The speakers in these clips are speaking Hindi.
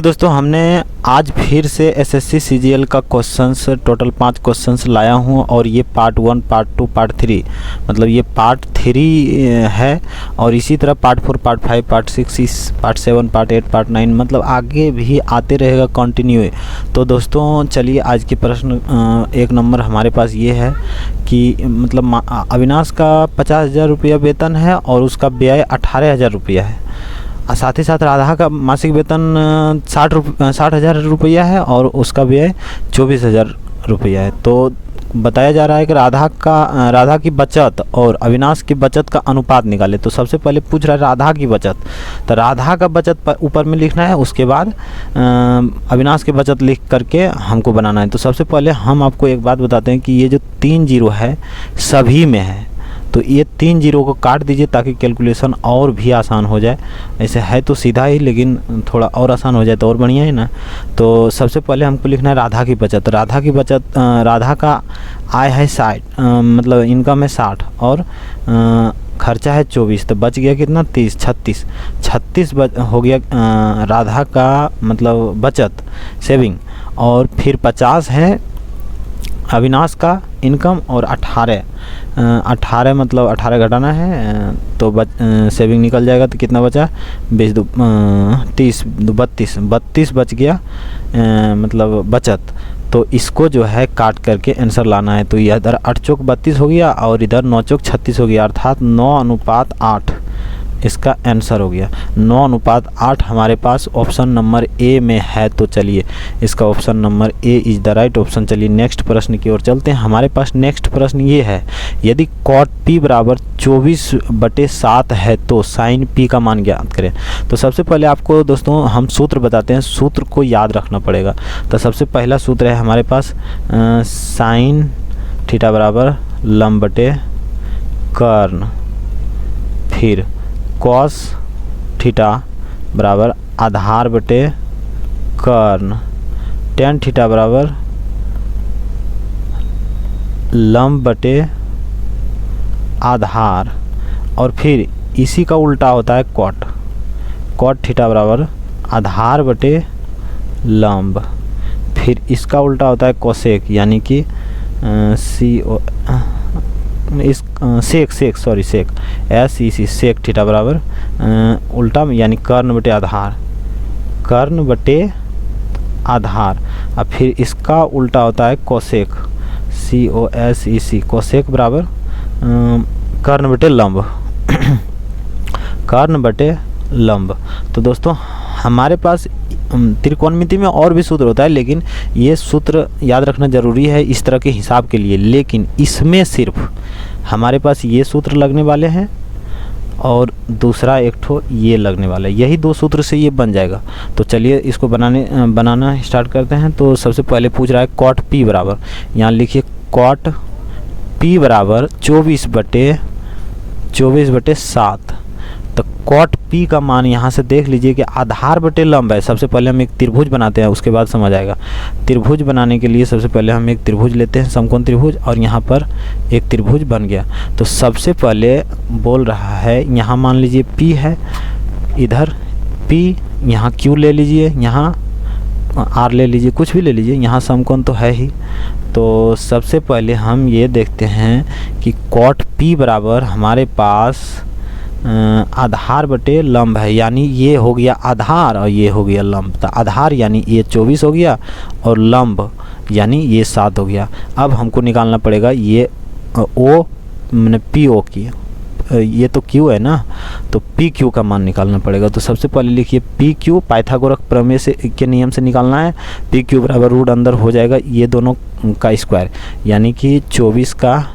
दोस्तों हमने आज फिर से एसएससी सीजीएल का क्वेश्चंस टोटल 5 क्वेश्चंस लाया हूँ और ये पार्ट 1, पार्ट 2, पार्ट 3 मतलब ये पार्ट 3 है और इसी तरह part 4, part 5, part 6, part 7, part 8, part 9 मतलब आगे भी आते रहेगा कंटिन्यू। तो दोस्तों चलिए आज के प्रश्न 1 नंबर हमारे पास ये है कि मतलब अविनाश का 50,000 रुपया वेतन है और उसका व्यय 18,000 रुपया है। साथ ही साथ राधा का मासिक वेतन 60,000 रुपया है और उसका व्यय 24,000 रुपया है। तो बताया जा रहा है कि राधा की बचत और अविनाश की बचत का अनुपात निकाले। तो सबसे पहले पूछ रहा है राधा की बचत, तो राधा का बचत ऊपर में लिखना है, उसके बाद अविनाश की बचत लिख करके हमको बनाना है। तो सबसे पहले हम आपको एक बात बताते हैं कि ये जो 3 जीरो है सभी में है, तो ये 3 जीरो को काट दीजिए ताकि कैलकुलेशन और भी आसान हो जाए। ऐसे है तो सीधा ही, लेकिन थोड़ा और आसान हो जाए तो और बढ़िया है ना। तो सबसे पहले हमको लिखना है राधा की बचत। राधा का आय है 60, मतलब इनकम है 60 और खर्चा है 24, तो बच गया कितना 36 हो गया राधा का मतलब बचत सेविंग। और फिर 50 है अविनाश का इनकम और 18 मतलब 18 घटाना है तो सेविंग निकल जाएगा। तो कितना बचा 32 बच गया मतलब बचत। तो इसको जो है काट करके आंसर लाना है। तो इधर 8 चौक 32 हो गया और इधर 9 चौक 36 हो गया, अर्थात 9:8 इसका आंसर हो गया। 9:8 हमारे पास ऑप्शन नंबर ए में है। तो चलिए इसका option number A is the right option. चलिए नेक्स्ट प्रश्न की ओर चलते हैं। हमारे पास नेक्स्ट प्रश्न ये है, यदि cot p बराबर 24/7 है तो sin p का मान ज्ञात करें। तो सबसे पहले आपको दोस्तों हम सूत्र बताते हैं, सूत्र को याद रखना पड़ेगा। तो सबसे पहला सूत्र है हमारे पास sin थीटा बराबर लंब बटे कर्ण, फिर कॉस थीटा बराबर आधार बटे कर्ण, टेन थीटा बराबर लंब बटे आधार, और फिर इसी का उल्टा होता है कॉट थीटा बराबर आधार बटे लंब, फिर इसका उल्टा होता है कोसेक यानी कि सेक सेक थीटा बराबर उल्टा यानी कर्ण बटे आधार। अब फिर इसका उल्टा होता है कोसेक कोसेक बराबर कर्ण बटे लंब। तो दोस्तों हमारे पास त्रिकोणमिति में और भी सूत्र होता है, लेकिन ये सूत्र याद रखना ज़रूरी है इस तरह के हिसाब के लिए। लेकिन इसमें सिर्फ हमारे पास ये सूत्र लगने वाले हैं और दूसरा एक ठो ये लगने वाला है, यही 2 सूत्र से ये बन जाएगा। तो चलिए इसको बनाना स्टार्ट करते हैं। तो सबसे पहले पूछ रहा है cot p बराबर, यहाँ लिखिए cot p बराबर 24/7। तो cot p का मान यहाँ से देख लीजिए कि आधार बटे लंब है। सबसे पहले हम एक त्रिभुज बनाते हैं, उसके बाद समझ आएगा। त्रिभुज बनाने के लिए सबसे पहले हम एक त्रिभुज लेते हैं, समकोण त्रिभुज, और यहाँ पर एक त्रिभुज बन गया। तो सबसे पहले बोल रहा है यहाँ मान लीजिए p है, इधर p, यहाँ q ले लीजिए, यहाँ r ले लीजिए, कुछ भी ले लीजिए, यहाँ समकोण तो है ही। तो सबसे पहले हम ये देखते हैं कि cot p बराबर हमारे पास आधार बटे लंब है, यानी ये हो गया आधार और ये हो गया लंब। तो आधार यानी ये 24 हो गया और लंब यानी ये 7 हो गया। अब हमको निकालना पड़ेगा ये ओ मैंने पी ओ की, ये तो क्यू है ना, तो पी क्यू का मान निकालना पड़ेगा। तो सबसे पहले लिखिए पी क्यू, पाइथागोरस प्रमेय से के नियम से निकालना है। पी क्यू बराबर रूट अंदर हो जाएगा ये दोनों का स्क्वायर, यानी कि 24 का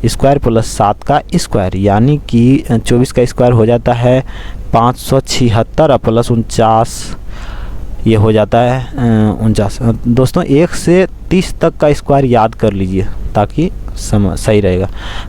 स्क्वायर प्लस 7 का स्क्वायर, यानी कि 24 का स्क्वायर हो जाता है 576 और प्लस 49 ये हो जाता है 49। दोस्तों 1 से 30 तक का स्क्वायर याद कर लीजिए ताकि सही रहेगा।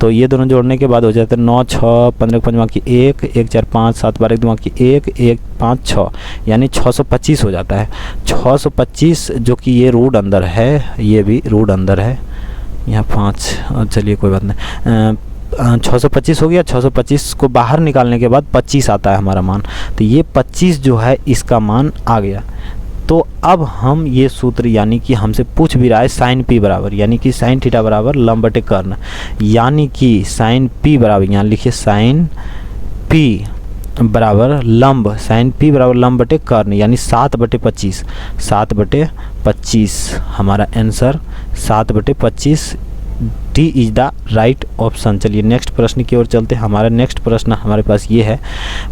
तो ये दोनों जोड़ने के बाद हो जाता है 9 6 15 5 की 1 1 4 5 7 12 2 की 1 1 5 6 यानी 625 हो जाता है। 625 जो कि ये रूट अंदर है, ये भी रूट अंदर है, यहाँ 5, चलिए कोई बात नहीं, 625 हो गया। 625 को बाहर निकालने के बाद 25 आता है हमारा मान। तो ये 25 जो है इसका मान आ गया। अब हम ये सूत्र यानी कि हमसे पूछ भी रहा है साइन पी बराबर, यानी कि साइन थीटा बराबर लंब बटे कर्ण, यानी कि साइन पी बराबर, यहाँ लिखिए साइन पी बराबर लंब, साइन पी बराबर लंब बटे कर्ण, यानी 7/25, 7/25 हमारा answer 7/25 D is the right option. चलिए नेक्स्ट प्रश्न की ओर चलते हैं। हमारा नेक्स्ट प्रश्न हमारे पास ये है,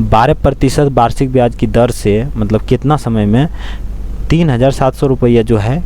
12% वार्षिक ब्याज की दर से मतलब कितना समय में 3700 रुपया जो है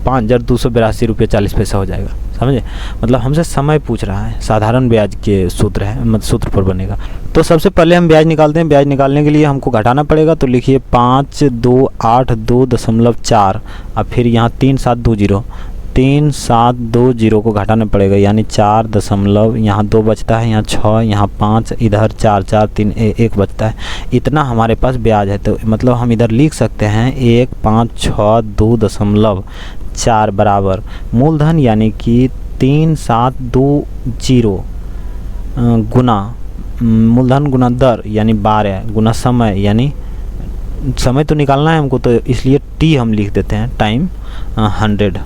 5282 रुपये 40 पैसा हो जाएगा, समझे। मतलब हमसे समय पूछ रहा है, साधारण ब्याज के सूत्र है, मतलब सूत्र पर बनेगा। तो सबसे पहले हम ब्याज निकालते हैं। ब्याज निकालने के लिए हमको घटाना पड़ेगा, तो लिखिए 5282.4, अब फिर यहाँ 3720 को घटाना पड़ेगा, यानी 4 दशमलव, यहाँ 2 बचता है, यहाँ 6, यहाँ 5, इधर 4, 4, 3, 1 बचता है। इतना हमारे पास ब्याज है, तो मतलब हम इधर लिख सकते हैं 1562.4 बराबर मूलधन यानी कि 3720 गुना मूलधन गुना दर यानी 12 गुना समय, यानी समय तो निकालना है हमको, तो इसलिए टी हम लिख देते हैं टाइम 100।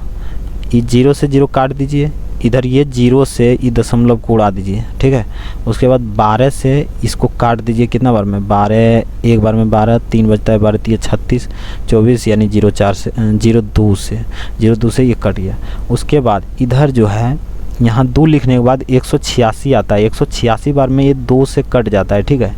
इस 0 से 0 काट दीजिए, इधर ये 0 से ये दशमलव को उड़ा दीजिए, ठीक है। उसके बाद 12 से इसको काट दीजिए, कितना बार में 12, एक बार में 12, 3 बचता है, 12 3 36, 24, यानी 0 2 से ये कट गया। उसके बाद इधर जो है यहाँ 2 लिखने के बाद 186 आता है, 186 बार में ये 2 से कट जाता है, ठीक है।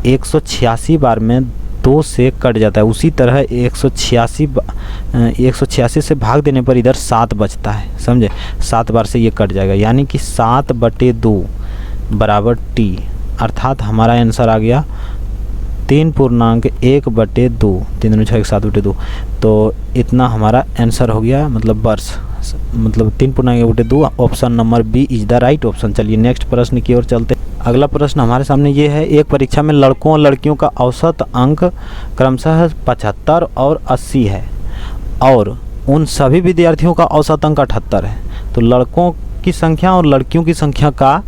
186 बार में 2 से कट जाता है। उसी तरह 186 से भाग देने पर इधर 7 बचता है, समझे। 7 बार से ये कट जाएगा, यानी कि 7/2 बराबर टी, अर्थात हमारा आंसर आ गया 3.1/2, 3 6 7/2। तो इतना हमारा आंसर हो गया, मतलब वर्ष, मतलब 3.1/2। Option number B is the right option. चलिए नेक्स्ट प्रश्न की ओर चलते हैं। अगला प्रश्न हमारे सामने ये है, एक परीक्षा में लड़कों और लड़कियों का औसत अंक क्रमशः 75 और 80 है और उन सभी विद्यार्थियों का औसत अंक 78 है। तो लड़कों की संख्या और लड़कियों की संख्या का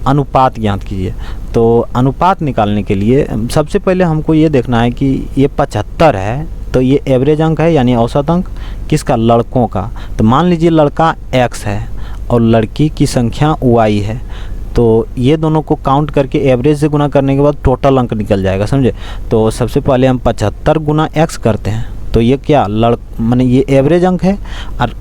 अनुपात ज्ञात कीजिए। तो अनुपात निकालने के लिए सबसे पहले हमको ये देखना है कि ये 75 है, तो ये एवरेज अंक है, यानी औसत अंक किसका, लड़कों का। तो मान लीजिए लड़का x है और लड़की की संख्या y है, तो ये दोनों को काउंट करके एवरेज से गुना करने के बाद टोटल अंक निकल जाएगा, समझे। तो सबसे पहले हम 75 गुना x करते हैं, तो ये क्या माने ये एवरेज अंक है और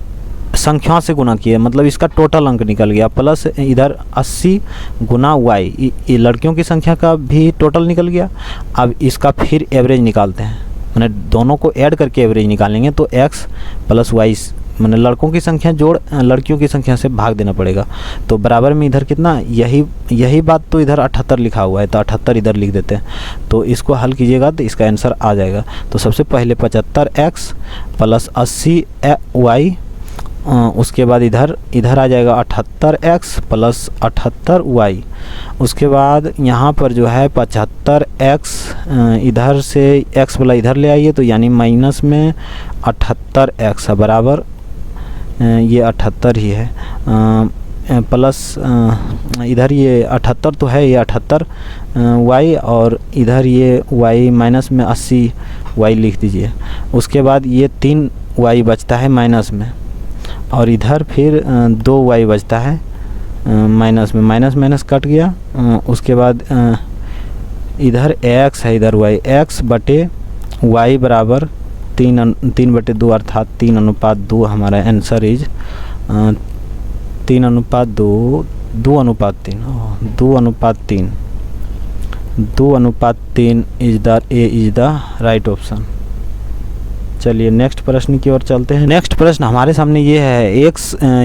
संख्या से गुना किए, मतलब इसका टोटल अंक निकल गया, प्लस इधर 80 गुना y, ये लड़कियों की संख्या का भी टोटल निकल गया। अब इसका फिर एवरेज निकालते हैं, मैंने दोनों को ऐड करके एवरेज निकालेंगे, तो x + y, मैंने लड़कों की संख्या जोड़ लड़कियों की संख्या से भाग देना पड़ेगा। तो बराबर में इधर कितना, यही बात, तो इधर 78 लिखा हुआ है, तो 78 इधर लिख देते हैं। तो इसको हल कीजिएगा तो इसका आंसर आ जाएगा। तो सबसे पहले 75x + 80y, उसके बाद इधर आ जाएगा 78x + 78y। उसके बाद यहाँ पर जो है 75x, इधर से x वाला इधर ले आइए, तो यानी माइनस में 78x बराबर ये 78 ही है, प्लस इधर ये 78 तो है, ये 78 y, और इधर ये y माइनस में 80 y लिख दीजिए। उसके बाद ये 3 y बचता है माइनस में, और इधर फिर 2 y बचता है माइनस में, माइनस कट गया। उसके बाद इधर x है, इधर y, x बटे y बराबर 3/2, अर्थात 3:2 हमारा answer is 3:2, 2:3 is the right option. चलिए नेक्स्ट प्रश्न की ओर चलते हैं। नेक्स्ट प्रश्न हमारे सामने ये है,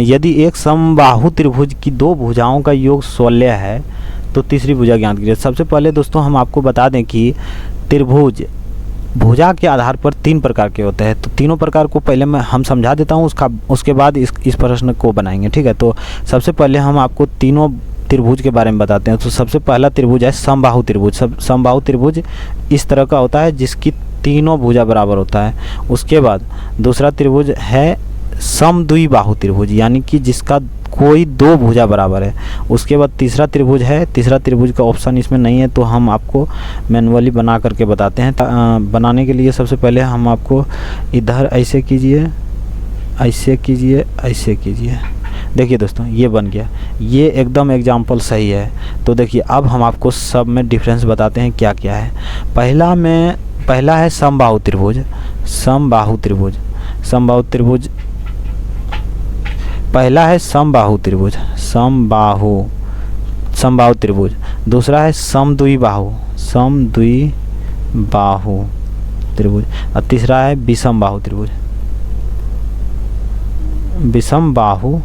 यदि एक समबाहु त्रिभुज की 2 भुजाओं का योग 16 है तो तीसरी भुजा ज्ञात कीजिए। सबसे पहले दोस्तों हम आपको बता दें कि त्रिभुज भुजा के आधार पर 3 प्रकार के होते हैं। तो तीनों प्रकार को पहले हम समझा देता हूँ, उसके बाद इस प्रश्न को बनाएंगे, ठीक है। तो सबसे पहले हम आपको तीनों त्रिभुज के बारे में बताते हैं। तो सबसे पहला त्रिभुज है समबाहु त्रिभुज। समबाहु त्रिभुज इस तरह का होता है जिसकी तीनों भुजा बराबर होता है। उसके बाद दूसरा त्रिभुज है समद्विबाहु त्रिभुज, यानी कि जिसका कोई दो भुजा बराबर है। उसके बाद तीसरा त्रिभुज है, तीसरा त्रिभुज का ऑप्शन इसमें नहीं है, तो हम आपको मैनुअली बना करके बताते हैं। बनाने के लिए सबसे पहले हम आपको इधर ऐसे कीजिए, ऐसे कीजिए, ऐसे कीजिए। देखिए दोस्तों ये बन गया, ये एकदम एग्जाम्पल सही है। तो देखिए अब हम आपको सब में डिफरेंस बताते हैं क्या क्या है। पहला है समबाहु त्रिभुज, समबाहु त्रिभुज, समबाहु त्रिभुज। पहला है समबाहु त्रिभुज, समबाहु त्रिभुज। दूसरा है समद्विबाहु, समद्विबाहु त्रिभुज। और तीसरा है विषमबाहु त्रिभुज, विषमबाहु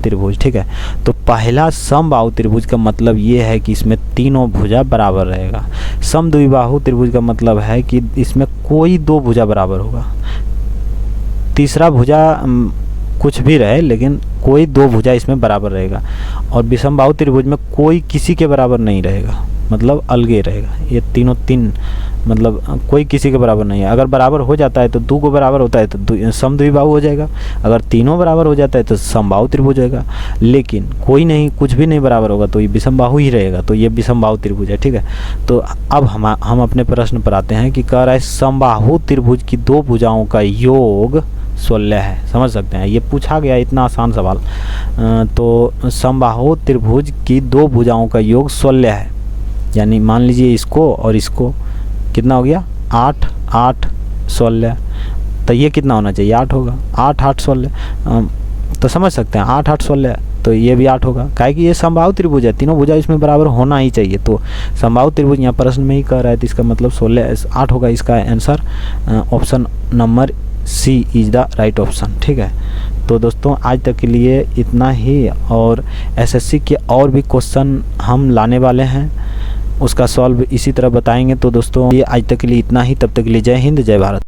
त्रिभुज। ठीक है, तो पहला समबाहु त्रिभुज का मतलब ये है कि इसमें तीनों भुजा बराबर रहेगा। समद्विबाहु त्रिभुज का मतलब है कि इसमें कोई दो भुजा बराबर होगा। तीसरा भुजा कुछ भी रहे लेकिन कोई दो भुजा इसमें बराबर रहेगा। और विषमबाहु त्रिभुज में कोई किसी के बराबर नहीं रहेगा, मतलब अलगे रहेगा। ये तीनों मतलब कोई किसी के बराबर नहीं है। अगर बराबर हो जाता है तो दो को बराबर होता है तो समद्विबाहु हो जाएगा। अगर तीनों बराबर हो जाता है तो समबाहु त्रिभुज होगा। लेकिन कोई नहीं, कुछ भी नहीं बराबर होगा तो ये विषमबाहु ही रहेगा, तो ये विषमबाहु त्रिभुज है। ठीक है, तो अब हम अपने प्रश्न पर आते हैं कि कह रहा है समबाहु त्रिभुज की दो भुजाओं का योग 16 है। समझ सकते हैं, ये पूछा गया इतना आसान सवाल। तो समबाहु त्रिभुज की दो भुजाओं का योग 16 है, यानी मान लीजिए इसको और इसको, कितना हो गया 8 8 16। तो ये कितना होना चाहिए 8 होगा, 8 8 16। तो समझ सकते हैं 8 8 16, तो ये भी 8 होगा। काहे कि ये समबाहु त्रिभुज है, तीनों भुजा इसमें बराबर होना ही चाहिए। तो समबाहु त्रिभुज यहाँ प्रश्न में ही कह रहा है, तो इसका मतलब 16 8 होगा। इसका answer option number C is the right option. ठीक है, तो दोस्तों आज तक के लिए इतना ही, और एसएससी के और भी क्वेश्चन हम लाने वाले हैं, उसका सॉल्व इसी तरह बताएंगे। तो दोस्तों ये आज तक के लिए इतना ही, तब तक के लिए जय हिंद, जय भारत।